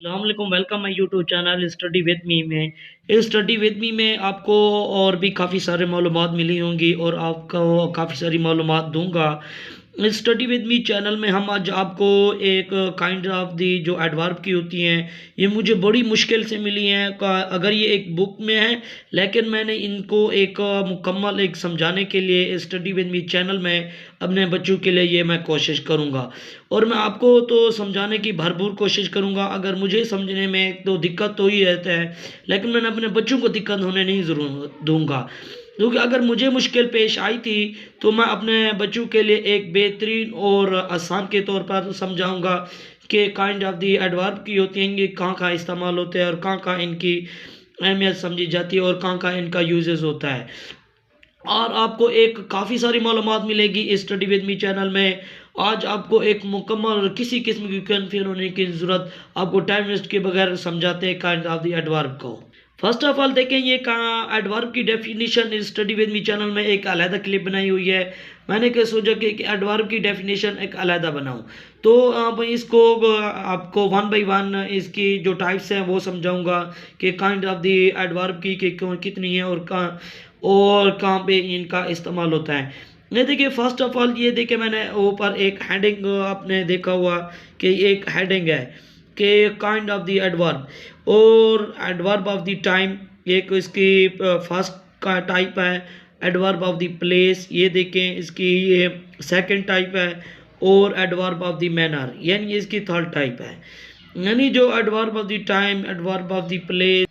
अस्सलामुअलैकुम welcome my YouTube channel study with me में। इस स्टडी विद मी में आपको और भी काफ़ी सारे मालूमात मिली होंगी और आपको काफ़ी सारी मालूमात दूंगा। इस स्टडी विद मी चैनल में हम आज आपको एक काइंड ऑफ दी जो एडवर्ब की होती हैं, ये मुझे बड़ी मुश्किल से मिली हैं। अगर ये एक बुक में है, लेकिन मैंने इनको एक मुकम्मल एक समझाने के लिए स्टडी विद मी चैनल में अपने बच्चों के लिए ये मैं कोशिश करूँगा और मैं आपको तो समझाने की भरपूर कोशिश करूँगा। अगर मुझे समझने में तो दिक्कत तो ही रहता है, लेकिन मैंने अपने बच्चों को दिक्कत होने नहीं ज़रूर दूँगा, क्योंकि अगर मुझे मुश्किल पेश आई थी तो मैं अपने बच्चों के लिए एक बेहतरीन और आसान के तौर पर समझाऊँगा कि काइंड ऑफ दी एडवर्ब की होती हैं, ये कहाँ-कहाँ इस्तेमाल होते हैं और कहाँ-कहाँ इनकी अहमियत समझी जाती है और कहाँ-कहाँ इनका यूजेस होता है। और आपको एक काफ़ी सारी मालूमात मिलेगी इस स्टडी विद मी चैनल में। आज आपको एक मुकम्मल और किसी किस्म की कन्फ्यूजन होने की ज़रूरत, आपको टाइम वेस्ट के बगैर समझाते हैं काइंड ऑफ द एडवर्ब को। फर्स्ट ऑफ ऑल देखें, ये एडवर्ब की डेफिनेशन इस स्टडी विद मी चैनल में एक अलहदा क्लिप बनाई हुई है। मैंने क्या सोचा कि एडवर्ब की डेफिनेशन एक अलहदा बनाऊं, तो अब इसको आपको वन बाय वन इसकी जो टाइप्स हैं वो समझाऊंगा कि काइंड ऑफ द एडवर्ब की कितनी है और कहाँ पे इनका इस्तेमाल होता है। ये देखिए, फर्स्ट ऑफ ऑल ये देखिए, मैंने ऊपर एक हेडिंग आपने देखा हुआ कि एक हेडिंग है कि काइंड ऑफ द एडवर्ब और एडवर्ब ऑफ द टाइम, एक इसकी फर्स्ट का टाइप है। एडवर्ब ऑफ द प्लेस, ये देखें इसकी ये सेकंड टाइप है। और एडवर्ब ऑफ द मैनर, यानी इसकी थर्ड टाइप है। यानी जो adverb of the time, adverb of the place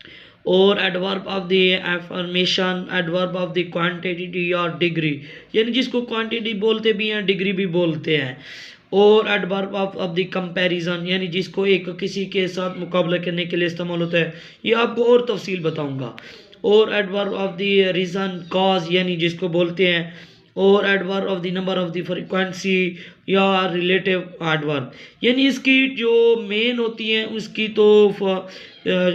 और adverb of the affirmation, adverb of the quantity और डिग्री, यानी जिसको क्वांटिटी बोलते भी हैं डिग्री भी बोलते हैं। और एडवर्ब ऑफ द कंपैरिजन, यानी जिसको एक किसी के साथ मुकाबला करने के लिए इस्तेमाल होता है। ये आपको और तफसील बताऊंगा। और adverb of the reason cause, यानी जिसको बोलते हैं। और adverb of the number of the frequency या रिलेटिव एडवर्ब, यानी इसकी जो मेन होती हैं उसकी तो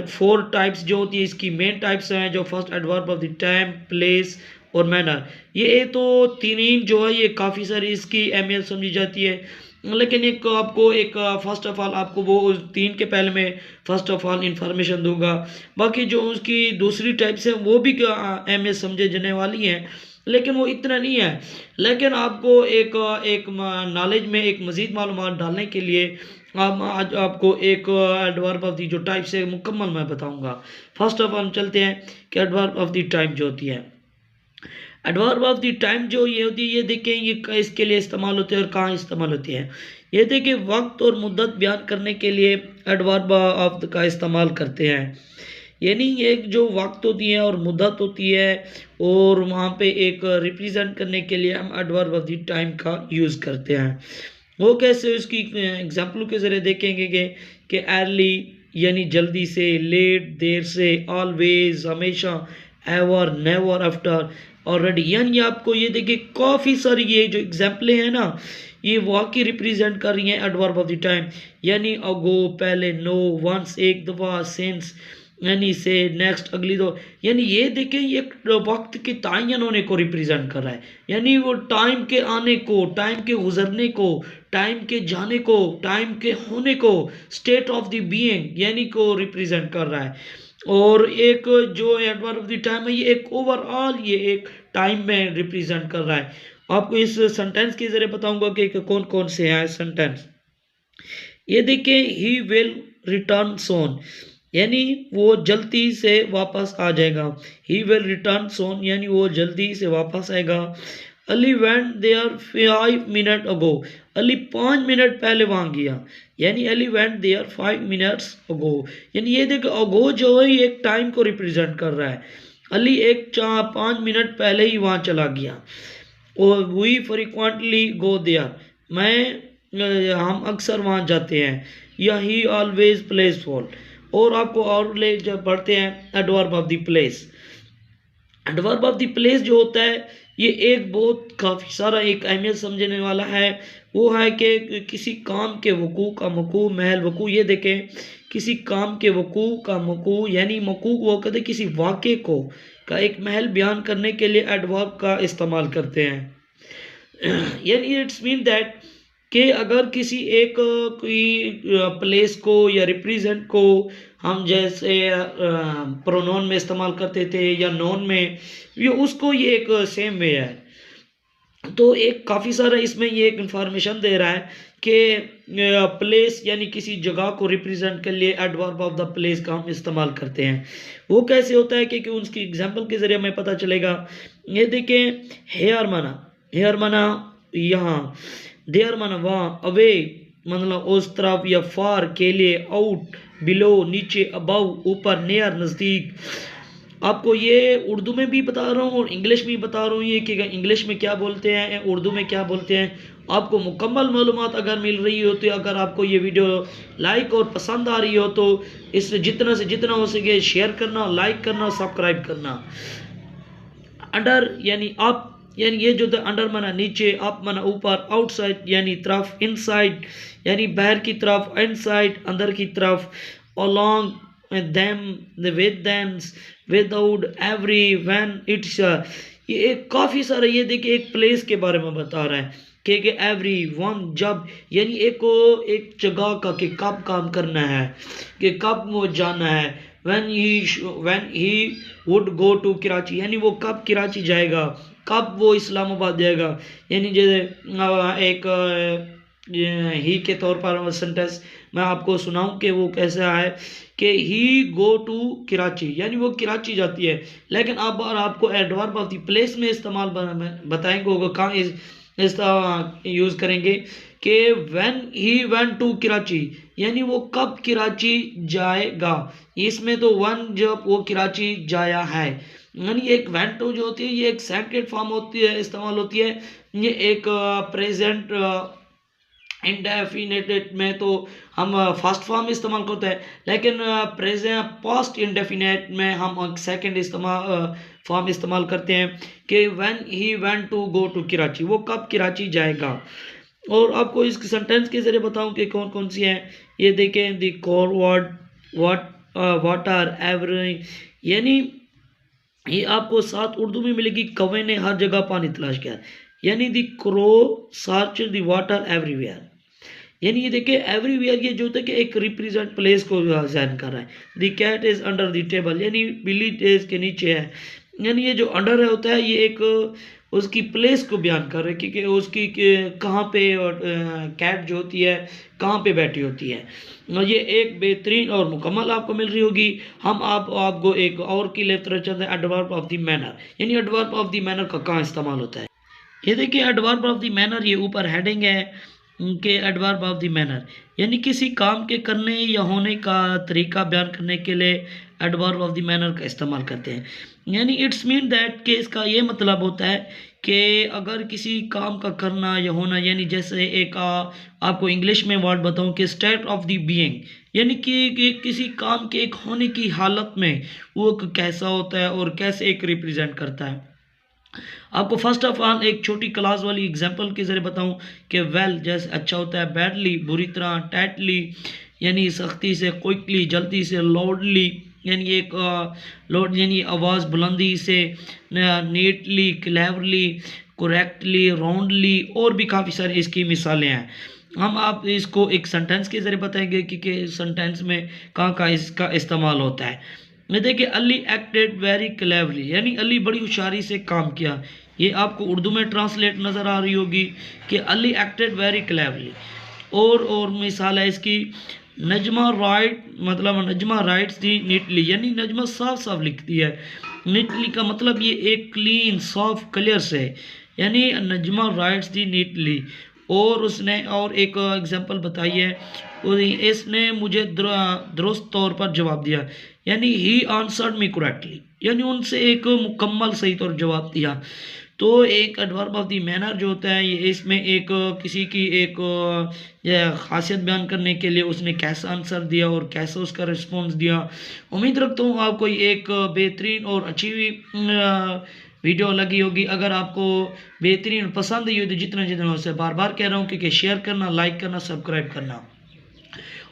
फोर टाइप्स जो होती है, इसकी मेन टाइप्स हैं। जो first adverb of the time, place और मैनर, ये तो तीन जो है ये काफ़ी सारी इसकी अहमियत समझी जाती है। लेकिन एक आपको एक फर्स्ट ऑफ ऑल आपको वो उस तीन के पहले में फर्स्ट ऑफ ऑल इंफॉर्मेशन दूंगा। बाकी जो उसकी दूसरी टाइप्स हैं वो भी अहमियत समझे जाने वाली हैं, लेकिन वो इतना नहीं है। लेकिन आपको एक एक नॉलेज में एक मज़ीद मालूमात डालने के लिए आज आपको एक एडवर्ब ऑफ दी जो टाइप्स है मुकम्मल मैं बताऊंगा। फर्स्ट ऑफ ऑल चलते हैं कि एडवर्ब ऑफ दी टाइम जो होती है। एडवर्ब ऑफ द टाइम जो ये होती है, ये देखें ये इसके लिए इस्तेमाल होते हैं और कहाँ इस्तेमाल होती है। ये देखिए, वक्त और मुद्दत बयान करने के लिए एडवर्ब ऑफ का इस्तेमाल करते हैं। यानी एक जो वक्त होती है और मुद्दत होती है और वहाँ पे एक रिप्रेजेंट करने के लिए हम एडवर्ब ऑफ द टाइम का यूज़ करते हैं। वो कैसे, उसकी एग्जाम्पल के ज़रिए देखेंगे कि अर्ली यानी जल्दी से, लेट देर से, ऑलवेज हमेशा, एवर नेवर, आफ्टर ऑलरेडी। यानी आपको ये देखिए काफ़ी सारी ये जो एग्जाम्पलें हैं ना, ये वाकई रिप्रेजेंट कर रही हैं एडवर्ब ऑफ द टाइम। यानी अगो पहले, नो वंस एक दफ़ा, सिंस यानी से, नेक्स्ट अगली दो। यानी ये देखें ये वक्त के तयन होने को रिप्रेजेंट कर रहा है। यानी वो टाइम के आने को, टाइम के गुजरने को, टाइम के जाने को, टाइम के होने को, स्टेट ऑफ द बीइंग यानी को रिप्रेजेंट कर रहा है। और एक जो एडवर्ब ऑफ द टाइम है, ये एक ओवरऑल ये एक टाइम में रिप्रेजेंट कर रहा है। आपको इस सेंटेंस के जरिए बताऊंगा कि कौन कौन से हैं सेंटेंस। ये देखिए, ही विल रिटर्न सोन, यानी वो जल्दी से वापस आ जाएगा। ही विल रिटर्न सोन यानी वो जल्दी से वापस आएगा। Ali went there 5 minute ago, Ali 5 minute पहले वहाँ गया। यानी Ali went there 5 minutes ago, यानी ये देखो अगो जो है ये एक टाइम को रिप्रेजेंट कर रहा है। अली एक 5 मिनट पहले ही वहाँ चला गया। और वी फ्रिक्वेंटली गो देयर, हम अक्सर वहाँ जाते हैं। या ही ऑलवेज प्लेस फॉल। और आपको और ले जब बढ़ते हैं adverb of the place. Adverb of the place जो होता है, ये एक बहुत काफ़ी सारा एक अहमियत समझने वाला है। वो है कि किसी काम के वकू का मकू, महल वकू। ये देखें, किसी काम के वकू का मकू, यानी मकू वो कहते हैं किसी वाक़े को का एक महल बयान करने के लिए एडवर्ब का इस्तेमाल करते हैं। यानी इट्स मीन दैट कि अगर किसी एक कोई प्लेस को या रिप्रेजेंट को हम जैसे प्रोनाउन में इस्तेमाल करते थे या नोन में, ये उसको ये एक सेम वे है। तो एक काफ़ी सारा इसमें ये एक इंफॉर्मेशन दे रहा है कि प्लेस यानी किसी जगह को रिप्रेजेंट के लिए एडवर्ब ऑफ द प्लेस का हम इस्तेमाल करते हैं। वो कैसे होता है कि उसकी एग्जांपल के ज़रिए हमें पता चलेगा। ये देखें, हेयर माना यहाँ, देयर माना वहाँ, अवे मतलब उस तरफ या फार के लिए, आउट बिलो नीचे, अबव ऊपर, नियर नज़दीक। आपको ये उर्दू में भी बता रहा हूँ और इंग्लिश में भी बता रहा हूँ ये कि इंग्लिश में क्या बोलते हैं, उर्दू में क्या बोलते हैं। आपको मुकम्मल मालूमात अगर मिल रही हो तो अगर आपको ये वीडियो लाइक और पसंद आ रही हो तो इसे जितना से जितना हो सके शेयर करना, लाइक करना, सब्सक्राइब करना। अंडर यानी अप, यानी ये जो अंडर माना नीचे, अप माना ऊपर, आउटसाइड यानी तरफ, इनसाइड यानी बाहर की तरफ, इनसाइड अंदर की तरफ, along them, with them, without, every, when, it's ये एक काफ़ी सारा, ये देखिए एक प्लेस के बारे में बता रहा है कि एवरी वन, जब यानी एक जगह का कि कब काम करना है, कि कब वो जाना है। when he would go to Karachi यानी वो कब कराची जाएगा, कब वो इस्लामाबाद जाएगा। यानी जैसे एक ही के तौर पर सेंटेंस मैं आपको सुनाऊं कि वो कैसा है कि ही गो टू कराची यानी वो कराची जाती है। लेकिन अब और आपको एडवर्ब ऑफ द प्लेस में इस्तेमाल बताएंगे, वो कहाँ इस यूज़ करेंगे कि when he went to Karachi यानी वो कब कराची जाएगा। इसमें तो वन जब वो कराची जाया है, यानी एक वेंट टू जो होती है ये एक सेकंड फॉर्म होती है, इस्तेमाल होती है। ये एक प्रेजेंट इंडेफिनेट में तो हम फर्स्ट फॉर्म इस्तेमाल करते हैं, लेकिन प्रेजेंट पास्ट इंडेफिनेट में हम सेकंड फॉर्म इस्तेमाल करते हैं कि when he went to go to Karachi, वो कब कराची जाएगा। और आपको इस सेंटेंस के ज़रिए बताऊं कि कौन कौन सी हैं। ये देखें, द कोर वाटर एवरी, यानी ये आपको साथ उर्दू में मिलेगी, कौवे ने हर जगह पानी तलाश किया, यानी the crow search the water everywhere. यानी ये देखिए एवरीवेयर ये जो होता है कि एक रिप्रेजेंट प्लेस को ज़ाहिर कर रहा है। The cat is under the table यानी बिल्ली टेज के नीचे है, यानी ये जो अंडर है होता है ये एक उसकी प्लेस को बयान कर रहे हैं कि उसकी कहाँ पे और कैट जो होती है कहाँ पे बैठी होती है। और ये एक बेहतरीन और मुकम्मल आपको मिल रही होगी। हम आपको एक और की लेफ्ट तरफ चलते हैं, एडवर्ब ऑफ द मैनर, यानी एडवर्ब ऑफ द मैनर का कहाँ इस्तेमाल होता है। ये देखिए एडवर्ब ऑफ द मैनर, ये ऊपर हेडिंग है कि एडवर्ब ऑफ द मैनर यानी किसी काम के करने या होने का तरीका बयान करने के लिए एडवर्ब ऑफ द मैनर का इस्तेमाल करते हैं। यानी इट्स मीन दैट कि इसका ये मतलब होता है कि अगर किसी काम का करना या होना, यानी जैसे एक आपको इंग्लिश में वर्ड बताऊं कि स्टेट ऑफ द बीइंग, यानी कि किसी काम के एक होने की हालत में वो कैसा होता है और कैसे एक रिप्रेजेंट करता है। आपको फर्स्ट ऑफ ऑल एक छोटी क्लास वाली एग्जांपल के ज़रिए बताऊं कि वेल जैसे अच्छा होता है, बैडली बुरी तरह, टाइटली यानी सख्ती से, क्विकली जल्दी से, लाउडली यानी एक लाउड यानी आवाज़ बुलंदी से, नीटली, क्लेवरली, करेक्टली, राउंडली, और भी काफ़ी सारी इसकी मिसालें हैं। हम आप इसको एक सेंटेंस के ज़रिए बताएंगे कि सेंटेंस में कहाँ कहाँ इसका इस्तेमाल होता है। देखिए अली एक्टेड वेरी क्लेवरली यानी अली बड़ी होशियारी से काम किया। ये आपको उर्दू में ट्रांसलेट नज़र आ रही होगी कि अली एक्टेड वेरी क्लेवरली। और मिसाल है इसकी, नजमा राइट मतलब नजमा राइट्स दी नीटली यानी नजमा साफ साफ लिखती है। नीटली का मतलब ये एक क्लीन साफ क्लियर से, यानी नजमा राइट्स दी नीटली। और उसने और एक एग्जांपल बताई है, और इसने मुझे दुरुस्त तौर पर जवाब दिया, यानी ही आंसर्ड मी करेक्टली, यानी उनसे एक मुकम्मल सही तौर जवाब दिया। तो एक एडवर्ब ऑफ द मैनर जो होता है ये इसमें एक किसी की एक खासियत बयान करने के लिए उसने कैसा आंसर दिया और कैसा उसका रिस्पॉन्स दिया। उम्मीद रखता हूँ आपको एक बेहतरीन और अच्छी वीडियो लगी होगी। अगर आपको बेहतरीन पसंद आई हो तो जितना जितना उससे बार बार कह रहा हूँ कि शेयर करना, लाइक करना, सब्सक्राइब करना।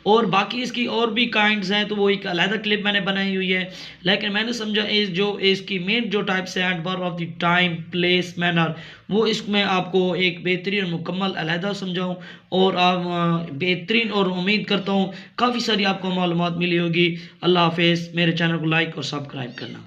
और बाकी इसकी और भी काइंड्स हैं, तो वो एक अलहदा क्लिप मैंने बनाई हुई है, लेकिन मैंने समझा जो इसकी मेन जो टाइप्स हैं adverb of the time, place, manner, वो इसमें आपको एक बेहतरीन और मुकम्मल अलहदा समझाऊँ, और आप बेहतरीन, और उम्मीद करता हूँ काफ़ी सारी आपको मालूमात मिली होगी। अल्लाह हाफ़िज़। मेरे चैनल को लाइक और सब्सक्राइब करना।